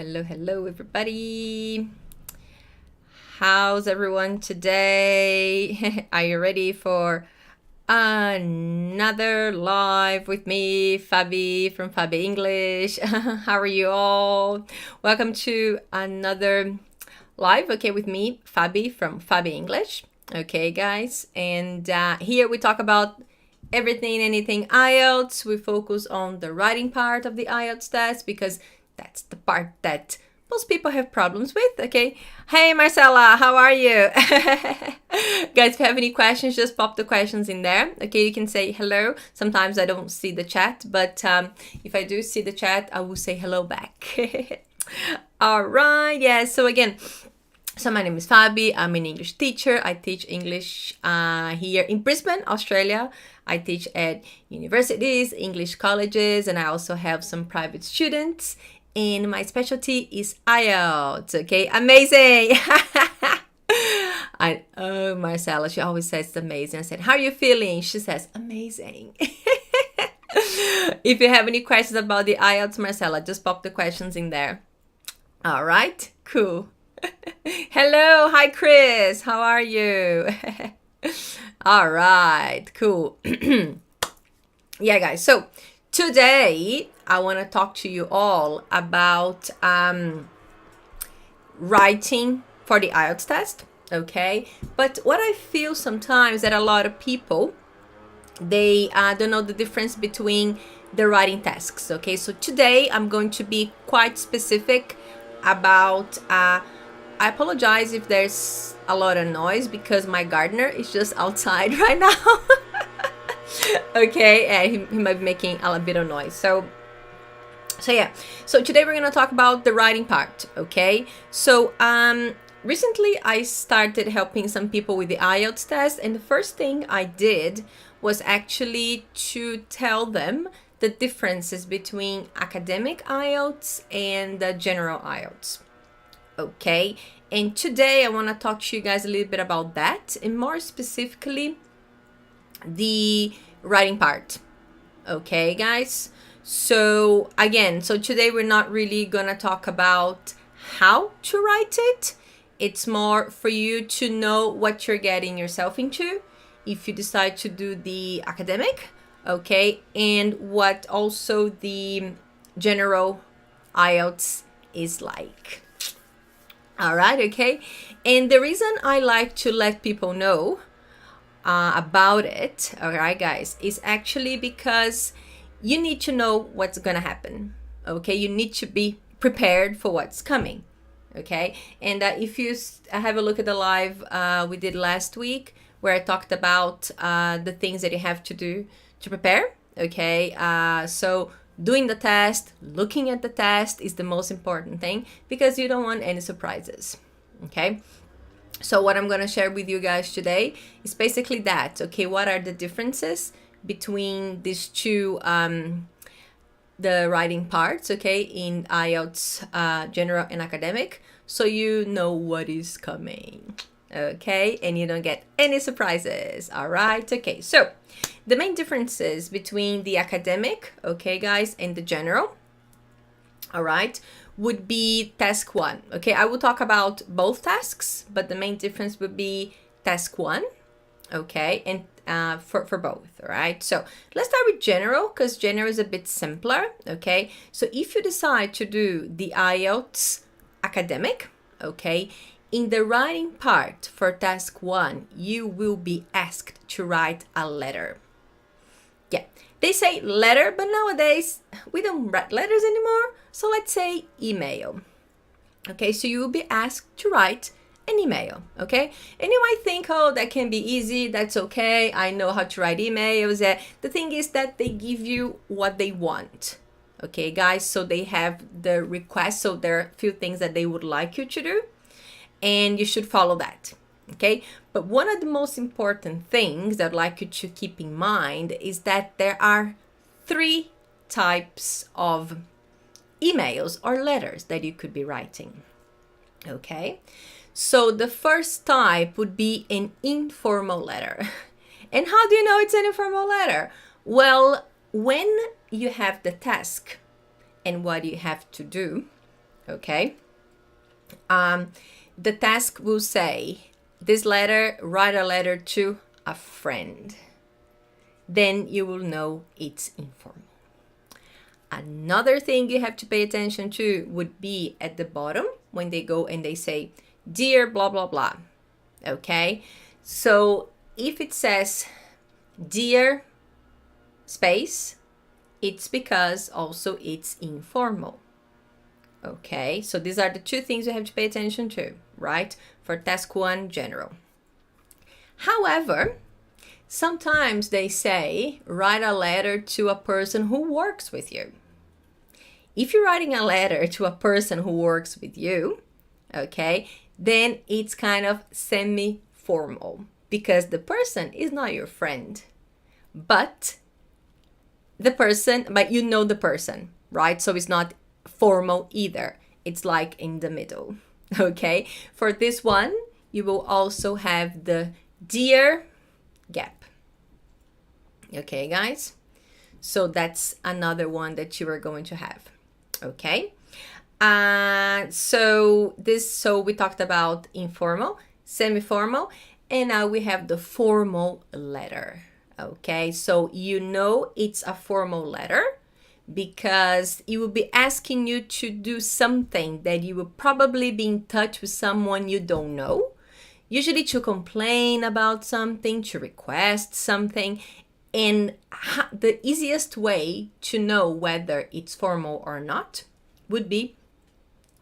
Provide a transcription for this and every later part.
Hello, everybody. How's everyone today? Are you ready for another live with me, Fabi from Fabi English? How are you all? Welcome to another live, okay, with me, Fabi from Fabi English. Okay, guys, and here we talk about everything, anything IELTS. We focus on the writing part of the IELTS test because that's the part that most people have problems with, okay? Hey, Marcella, how are you? Guys, if you have any questions, just pop the questions in there, okay? You can say hello. Sometimes I don't see the chat, but if I do see the chat, I will say hello back. All right, yeah, so again, so my name is Fabi. I'm an English teacher. I teach English here in Brisbane, Australia. I teach at universities, English colleges, and I also have some private students. And my specialty is IELTS, okay? Amazing! Marcella, she always says it's amazing. I said, how are you feeling? She says, amazing. If you have any questions about the IELTS, Marcella, just pop the questions in there. All right, cool. Hello, hi Chris, how are you? All right, cool. Yeah, guys, so today I want to talk to you all about writing for the IELTS test, okay? But what I feel sometimes that a lot of people, they don't know the difference between the writing tasks, okay? So today I'm going to be quite specific about I apologize if there's a lot of noise because my gardener is just outside right now. Okay, and he might be making a bit of noise. So yeah. So today we're gonna talk about the writing part. Okay. So recently I started helping some people with the IELTS test, and the first thing I did was actually to tell them the differences between academic IELTS and the general IELTS. Okay, and today I want to talk to you guys a little bit about that, and more specifically the writing part. Okay, guys, so again, so today we're not really gonna talk about how to write it. It's more for you to know what you're getting yourself into if you decide to do the academic, okay, and what also the general IELTS is like. All right, okay. And the reason I like to let people know about it, all right, guys, is actually because you need to know what's gonna happen, okay? You need to be prepared for what's coming, okay? And if you have a look at the live we did last week, where I talked about the things that you have to do to prepare, okay? So doing the test, looking at the test is the most important thing because you don't want any surprises, okay? So what I'm going to share with you guys today is basically that, okay? What are the differences between these two, the writing parts, okay, in IELTS general and academic, so you know what is coming, okay? And you don't get any surprises, all right? Okay, so the main differences between the academic, okay, guys, and the general, all right, would be task 1, okay? I will talk about both tasks, but the main difference would be task 1, okay, and for both, all right? So let's start with general, because general is a bit simpler, okay? So if you decide to do the IELTS academic, okay, in the writing part for task 1, you will be asked to write a letter. Yeah, they say letter, but nowadays we don't write letters anymore. So let's say email. Okay, so you will be asked to write an email, okay? And you might think, oh, that can be easy. That's okay. I know how to write emails. The thing is that they give you what they want. Okay, guys, so they have the request. So there are a few things that they would like you to do, and you should follow that. Okay, but one of the most important things that I'd like you to keep in mind is that there are 3 types of emails or letters that you could be writing. Okay, so the first type would be an informal letter. And how do you know it's an informal letter? Well, when you have the task and what you have to do, okay? The task will say, this letter, write a letter to a friend. Then you will know it's informal. Another thing you have to pay attention to would be at the bottom when they go and they say, dear blah, blah, blah. Okay? So if it says, dear space, it's because also it's informal. Okay? So these are the two things you have to pay attention to, right? For task 1, general. However, sometimes they say, write a letter to a person who works with you. If you're writing a letter to a person who works with you, okay, then it's kind of semi-formal because the person is not your friend, but you know the person, right? So it's not formal either. It's like in the middle, okay? For this one, you will also have the dear gap. Okay, guys? So that's another one that you are going to have. Okay? So we talked about informal, semi-formal, and now we have the formal letter. Okay? So you know it's a formal letter because it will be asking you to do something that you will probably be in touch with someone you don't know, usually to complain about something, to request something. And the easiest way to know whether it's formal or not would be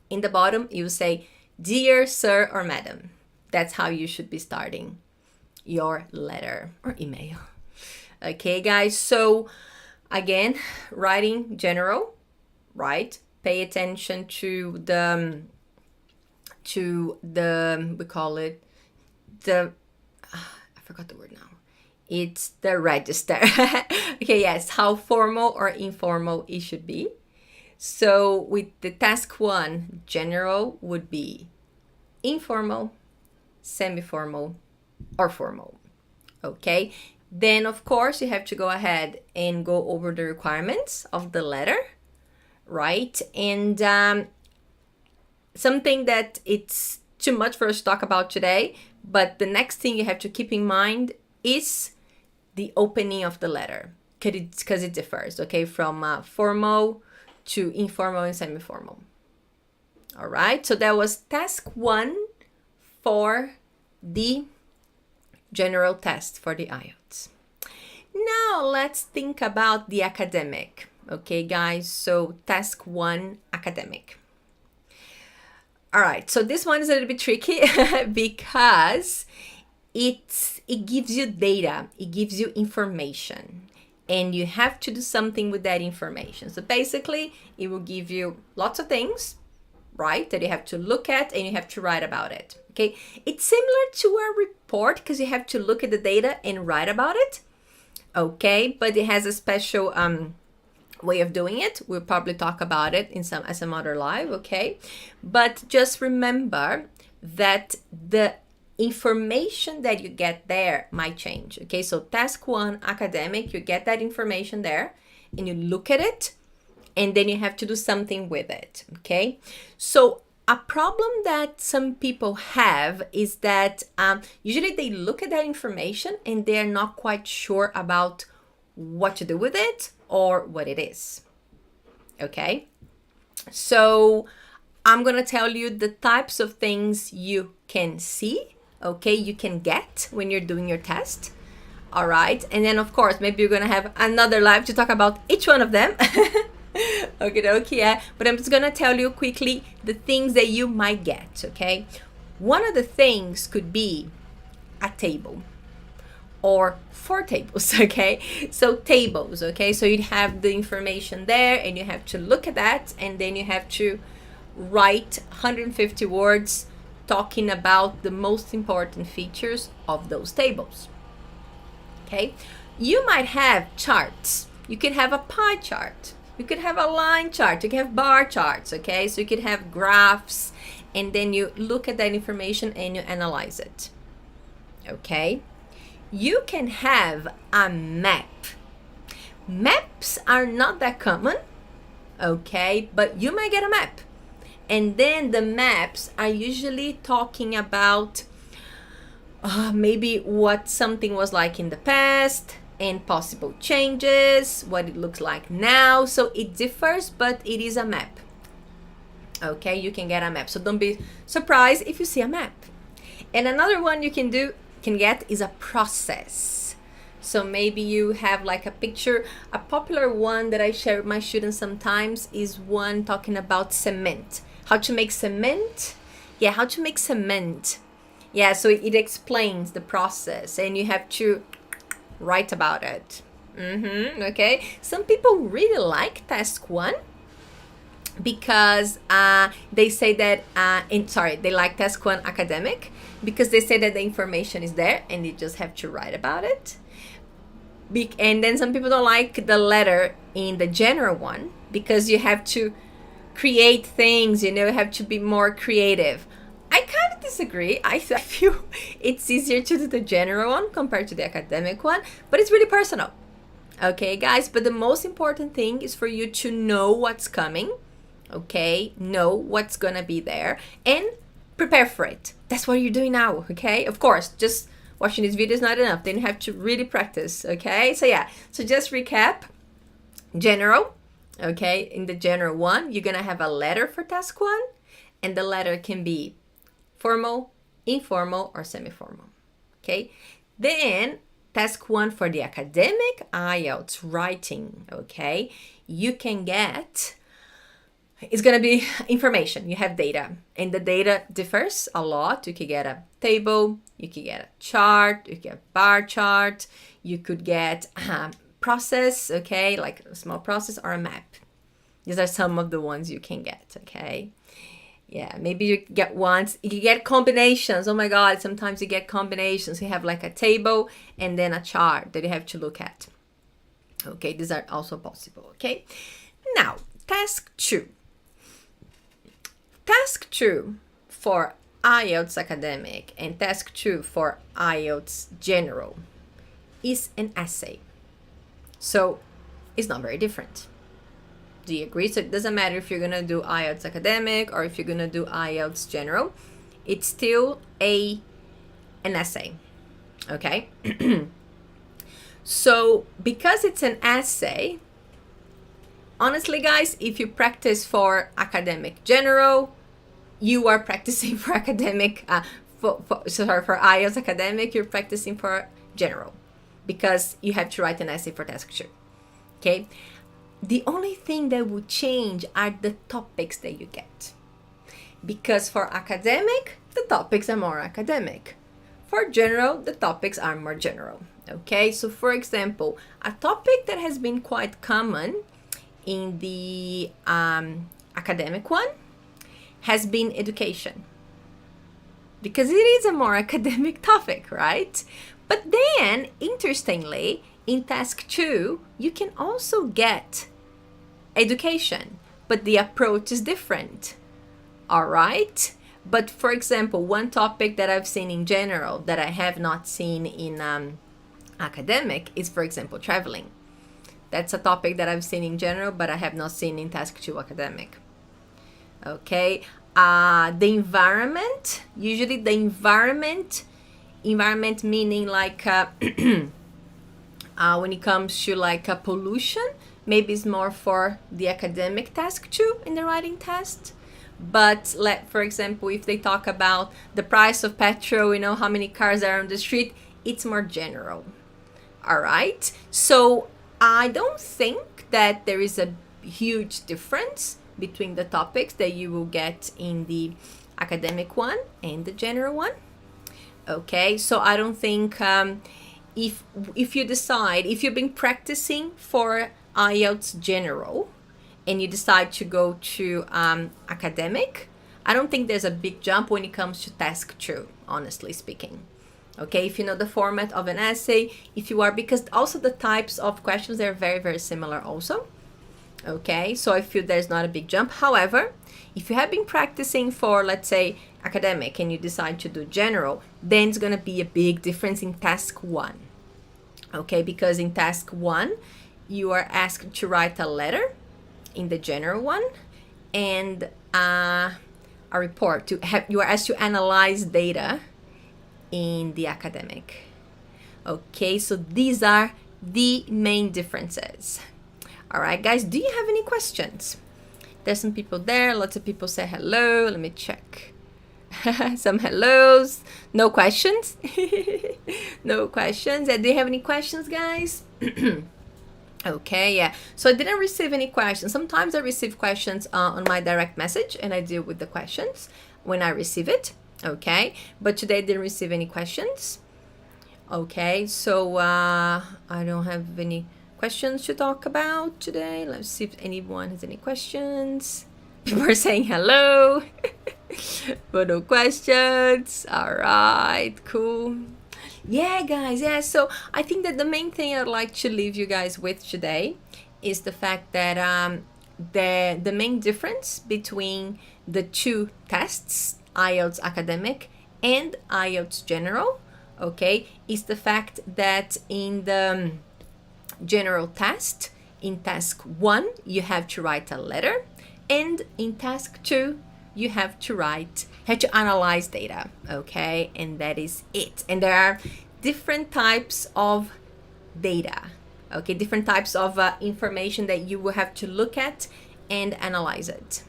in the bottom, you say, dear sir or madam. That's how you should be starting your letter or email. Okay, guys. So again, writing general, right? Pay attention to the we call it the, I forgot the word now. It's the register. Okay, yes, how formal or informal it should be. So with the task 1, general would be informal, semi-formal, or formal. Okay, then of course you have to go ahead and go over the requirements of the letter, right? And something that it's too much for us to talk about today, but the next thing you have to keep in mind is the opening of the letter, because it differs, okay, from formal to informal and semi-formal. All right, so that was task 1 for the general test for the IELTS. Now let's think about the academic, okay, guys? So task 1, academic. All right, so this one is a little bit tricky because it gives you data, it gives you information, and you have to do something with that information. So basically, it will give you lots of things, right, that you have to look at and you have to write about it, okay? It's similar to a report because you have to look at the data and write about it, okay? But it has a special way of doing it. We'll probably talk about it in some other live, okay? But just remember that the information that you get there might change, okay? So task 1, academic, you get that information there and you look at it and then you have to do something with it, okay? So a problem that some people have is that usually they look at that information and they're not quite sure about what to do with it or what it is, okay? So I'm gonna tell you the types of things you can see, okay, you can get when you're doing your test. All right, and then of course maybe you're gonna have another live to talk about each one of them. Okay, yeah, but I'm just gonna tell you quickly the things that you might get, okay? One of the things could be a table or 4 tables, okay? So tables, okay, so you'd have the information there and you have to look at that and then you have to write 150 words talking about the most important features of those tables, okay? You might have charts. You could have a pie chart. You could have a line chart. You can have bar charts, okay? So you could have graphs and then you look at that information and you analyze it, okay? You can have a map. Maps are not that common, okay? But you might get a map. And then the maps are usually talking about maybe what something was like in the past and possible changes, what it looks like now. So it differs, but it is a map. Okay, you can get a map. So don't be surprised if you see a map. And another one you can get is a process. So maybe you have like a picture. A popular one that I share with my students sometimes is one talking about cement. How to make cement? Yeah, how to make cement. Yeah, so it explains the process and you have to write about it. Okay, some people really like task 1 because they say that they like task 1 academic because they say that the information is there and you just have to write about it. And then some people don't like the letter in the general one because you have to create things, you have to be more creative. I kind of disagree. I feel it's easier to do the general one compared to the academic one, but it's really personal. Okay, guys, but the most important thing is for you to know what's coming, okay? Know what's gonna be there and prepare for it. That's what you're doing now, okay? Of course, just watching this video is not enough. Then you have to really practice, okay? So yeah, so just recap. General, okay? In the general one, you're gonna have a letter for task 1, and the letter can be formal, informal, or semi-formal, okay? Then task 1 for the academic IELTS writing, okay? You can get, it's gonna be information, you have data, and the data differs a lot. You could get a table, you could get a chart, you could get a bar chart, you could get a process, okay? Like a small process or a map. These are some of the ones you can get, okay? Yeah, maybe you get ones, you get combinations. Oh my God, sometimes you get combinations. You have like a table and then a chart that you have to look at. Okay, these are also possible, okay? Now, task 2. Task 2 for IELTS academic and task 2 for IELTS general is an essay. So it's not very different. Do you agree? So it doesn't matter if you're gonna do IELTS academic or if you're gonna do IELTS general, it's still an essay, okay? So because it's an essay, honestly guys, if you practice for academic general, you are practicing for academic, for IELTS academic, you're practicing for general because you have to write an essay for task 2, okay? The only thing that would change are the topics that you get. Because for academic, the topics are more academic. For general, the topics are more general. Okay, so for example, a topic that has been quite common in the academic one has been education. Because it is a more academic topic, right? But then, interestingly, in task 2, you can also get education, but the approach is different. All right? But for example, one topic that I've seen in general that I have not seen in academic is, for example, traveling. That's a topic that I've seen in general, but I have not seen in task 2 academic. Okay? The environment, usually the environment meaning like when it comes to like pollution, maybe it's more for the academic task 2 in the writing test. But for example, if they talk about the price of petrol, how many cars are on the street, it's more general. All right. So I don't think that there is a huge difference between the topics that you will get in the academic one and the general one. Okay. So I don't think if you decide, if you've been practicing for IELTS general and you decide to go to academic, I don't think there's a big jump when it comes to task 2, honestly speaking. Okay, if you know the format of an essay, if you are, because also the types of questions, they're very, very similar also. Okay, so I feel there's not a big jump. However, if you have been practicing for, let's say, academic and you decide to do general, then it's going to be a big difference in task 1. Okay, because in task 1, you are asked to write a letter in the general one, and a report. You are asked to analyze data in the academic. Okay, so these are the main differences. All right, guys, do you have any questions? There's some people there. Lots of people say hello. Let me check. Some hellos. No questions. No questions. Do you have any questions, guys? Okay, yeah. So I didn't receive any questions. Sometimes I receive questions on my direct message, and I deal with the questions when I receive it. Okay, but today I didn't receive any questions. Okay, so I don't have any questions to talk about today. Let's see if anyone has any questions. People are saying hello, but no questions. All right, cool. Yeah, guys, yeah. So I think that the main thing I'd like to leave you guys with today is the fact that the main difference between the two tests, IELTS Academic and IELTS General, okay, is the fact that in the general test, in task 1, you have to write a letter, and in task 2, you have to analyze data, okay, and that is it. And there are different types of data, okay, different types of information that you will have to look at and analyze it.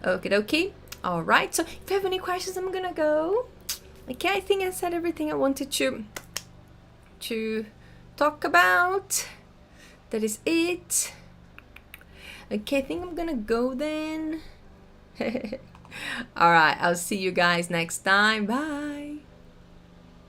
Okay. All right, so if you have any questions, I'm gonna go. Okay, I think I said everything I wanted to talk about. That is it. Okay, I think I'm gonna go then. All right, I'll see you guys next time. Bye.